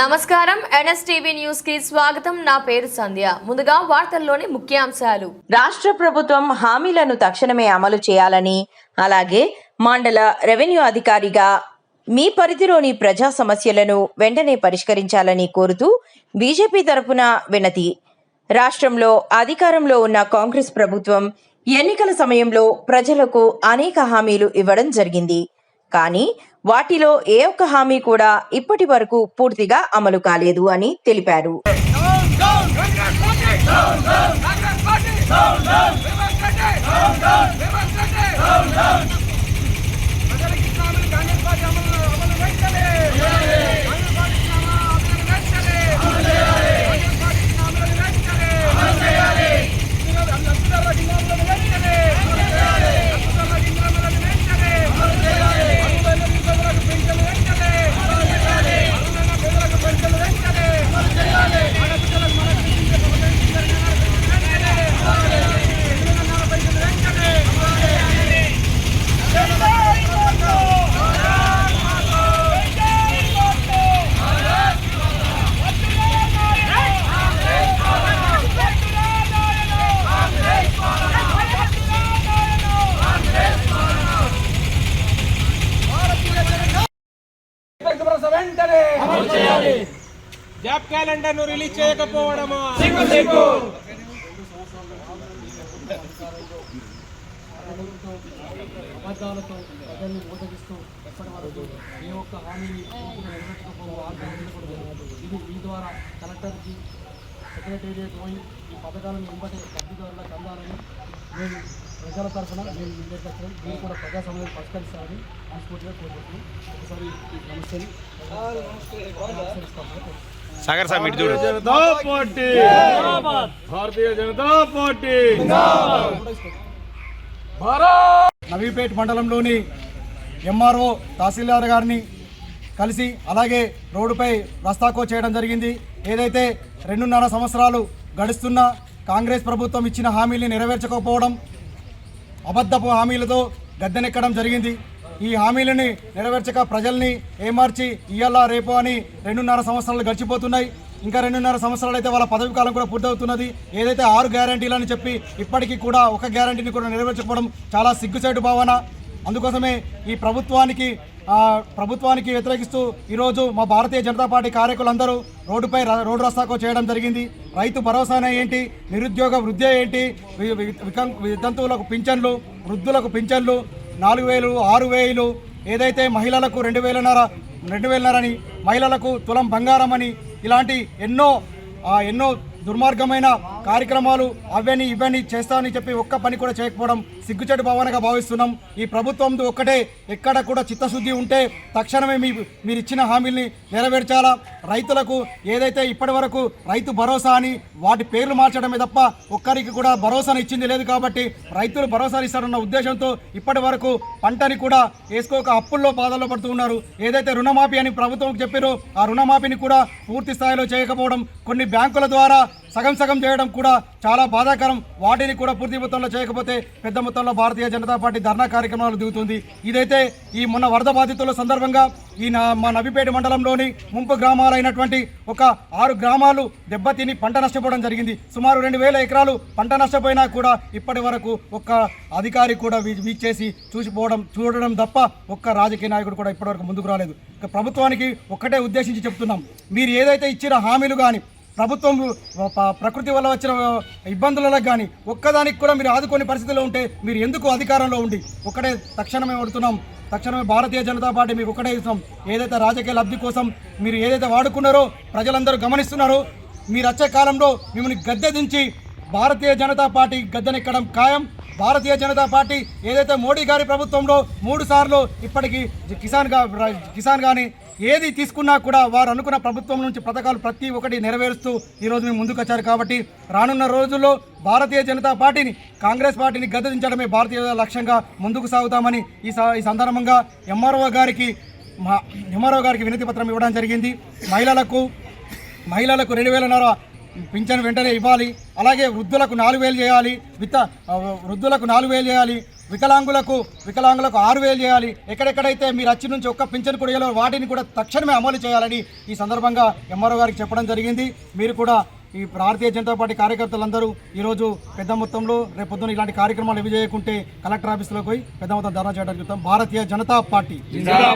నమస్కారం NSTV news కి స్వాగతం. నా పేరు సంధ్య. ముందుగా వార్తల్లోని ముఖ్యాంశాలు. రాష్ట్ర ప్రభుత్వం హామీలను తక్షణమే అమలు చేయాలని, అలాగే మండల రెవెన్యూ అధికారిగా మీ పరిధిలోని ప్రజా సమస్యలను వెంటనే పరిష్కరించాలని కోరుతూ బీజేపీ తరపున వినతి. రాష్ట్రంలో అధికారంలో ఉన్న కాంగ్రెస్ ప్రభుత్వం ఎన్నికల సమయంలో ప్రజలకు అనేక హామీలు ఇవ్వడం జరిగింది. కానీ వాటిలో ఏ ఒక్క హామీ కూడా ఇప్పటి వరకు పూర్తిగా అమలు కాలేదు అని తెలిపారు. జాబ్ క్యాలెండర్ ను రిలీజ్ చేయకపోవడమా? అబద్ధాలతో ప్రజల్ని మోసగిస్తూ ఎప్పటి వరకు ఏ ఒక్క హామీని నెరవేర్చకపోవడం. ఇది మీ ద్వారా కలెక్టర్కి సెక్రటేరియట్ పోయి ఈ పథకాలను వెంబడే లబ్ధిదారులకు అందాలని మేము ప్రజల తరఫున మేము నిర్దేశించడం, మీరు కూడా ప్రజా సమస్యలు పరిష్కరిస్తారని మనస్ఫూర్తిగా కోరుకుంటున్నాం. ఒకసారి ఈ సమస్యని సాగర్ సార్ మీరు జనతా పార్టీ, భారతీయ జనతా పార్టీ. నవీపేట్ మండలంలోని ఎంఆర్ఓ తహసీల్దార్ గారిని కలిసి అలాగే రోడ్డుపై రస్తాకో చేయడం జరిగింది. ఏదైతే 2.5 సంవత్సరాలు గడుస్తున్న కాంగ్రెస్ ప్రభుత్వం ఇచ్చిన హామీల్ని నెరవేర్చకపోవడం, అబద్ధపు హామీలతో గద్దెనెక్కడం జరిగింది. ఈ హామీలని నెరవేర్చక ప్రజల్ని ఏమార్చి ఇయ్యాల రేపు అని 2.5 సంవత్సరాలు గడిచిపోతున్నాయి. ఇంకా 2.5 సంవత్సరాలు అయితే వాళ్ళ పదవి కాలం కూడా పూర్తవుతున్నది. ఏదైతే 6 గ్యారంటీలని చెప్పి ఇప్పటికీ కూడా ఒక గ్యారంటీని కూడా నెరవేర్చకపోవడం చాలా సిగ్గుచేటు భావన. అందుకోసమే ఈ ప్రభుత్వానికి వ్యతిరేకిస్తూ ఈరోజు మా భారతీయ జనతా పార్టీ కార్యకులందరూ రోడ్డు రస్తాకో చేయడం జరిగింది. రైతు భరోసానే ఏంటి, నిరుద్యోగ వృద్ధి ఏంటి, వితంతువులకు పింఛన్లు, వృద్ధులకు పింఛన్లు 4,000, 6,000, ఏదైతే మహిళలకు 2,500 అని, మహిళలకు తులం బంగారం అని, ఇలాంటి ఎన్నో దుర్మార్గమైన కార్యక్రమాలు అవన్నీ ఇవన్నీ చేస్తామని చెప్పి ఒక్క పని కూడా చేయకపోవడం సిగ్గుచేటు భావనగా భావిస్తున్నాం. ఈ ప్రభుత్వంతో ఒక్కటే ఎక్కడ కూడా చిత్తశుద్ధి ఉంటే తక్షణమే మీరు ఇచ్చిన హామీల్ని నెరవేర్చాలా. రైతులకు ఏదైతే ఇప్పటి వరకు రైతు భరోసా అని వాటి పేర్లు మార్చడమే తప్ప ఒక్కరికి కూడా భరోసాను ఇచ్చింది లేదు. కాబట్టి రైతులు భరోసాలు ఇస్తారన్న ఉద్దేశంతో ఇప్పటి వరకు పంటని కూడా వేసుకోక అప్పుల్లో బాధల్లో పడుతూ ఉన్నారు. ఏదైతే రుణమాఫీ అని ప్రభుత్వం చెప్పారో ఆ రుణమాఫీని కూడా పూర్తి స్థాయిలో చేయకపోవడం, కొన్ని బ్యాంకుల ద్వారా సగం చేయడం కూడా చాలా బాధాకరం. వాటిని కూడా పూర్తి మొత్తంలో చేయకపోతే పెద్ద మొత్తంలో భారతీయ జనతా పార్టీ ధర్నా కార్యక్రమాలు దిగుతుంది. ఇదైతే ఈ మొన్న వరద బాధితుల సందర్భంగా మా నవీపేట మండలంలోని ముంపు గ్రామాలైనటువంటి ఒక 6 గ్రామాలు దెబ్బతిని పంట నష్టపోవడం జరిగింది. సుమారు 2,000 ఎకరాలు పంట నష్టపోయినా కూడా ఇప్పటి వరకు ఒక్క అధికారి కూడా వీచేసి చూడడం తప్ప ఒక్క రాజకీయ నాయకుడు కూడా ఇప్పటివరకు ముందుకు రాలేదు. ఇక ప్రభుత్వానికి ఒక్కటే ఉద్దేశించి చెప్తున్నాం, మీరు ఏదైతే ఇచ్చిన హామీలు కానీ ప్రభుత్వం ప్రకృతి వల్ల వచ్చిన ఇబ్బందులకు కానీ ఒక్కదానికి కూడా మీరు ఆదుకోని పరిస్థితిలో ఉంటే మీరు ఎందుకు అధికారంలో ఉండి ఒక్కటే తక్షణమే తక్షణమే భారతీయ జనతా పార్టీ మీకు ఒకటే ఇస్తాం. ఏదైతే రాజకీయ లబ్ధి కోసం మీరు ఏదైతే వాడుకున్నారో ప్రజలందరూ గమనిస్తున్నారు. మీరు వచ్చే కాలంలో మిమ్మల్ని గద్దె దించి భారతీయ జనతా పార్టీ గద్దెనెక్కడం ఖాయం. భారతీయ జనతా పార్టీ ఏదైతే మోడీ గారి ప్రభుత్వంలో 3 సార్లు ఇప్పటికీ కిసాన్ కానీ ఏది తీసుకున్నా కూడా వారు అనుకున్న ప్రభుత్వం నుంచి పథకాలు ప్రతి ఒక్కటి నెరవేరుస్తూ ఈరోజు మేము ముందుకు వచ్చారు. కాబట్టి రానున్న రోజుల్లో భారతీయ జనతా పార్టీని, కాంగ్రెస్ పార్టీని గద్దెదించడమే భారతీయ లక్ష్యంగా ముందుకు సాగుతామని ఈ సందర్భంగా ఎంఆర్ఓ గారికి వినతి పత్రం ఇవ్వడం జరిగింది. మహిళలకు 2,500 పింఛన్ వెంటనే ఇవ్వాలి. అలాగే వృద్ధులకు 4,000 చేయాలి, వృద్ధులకు 4,000 చేయాలి, వికలాంగులకు 6,000 చేయాలి. ఎక్కడెక్కడైతే మీరు వచ్చి నుంచి ఒక్క పింఛన్ కూడా ఇవ్వలేరు వాటిని కూడా తక్షణమే అమలు చేయాలని ఈ సందర్భంగా ఎంఆర్ఓ గారికి చెప్పడం జరిగింది. మీరు కూడా ఈ భారతీయ జనతా పార్టీ కార్యకర్తలందరూ ఈరోజు పెద్ద మొత్తంలో రేపు పొద్దున ఇలాంటి కార్యక్రమాలు ఏవి చేయకుంటే కలెక్టర్ ఆఫీసులోకి పోయి పెద్ద మొత్తం ధర్నా చేయడానికి చెప్తాం. భారతీయ జనతా పార్టీ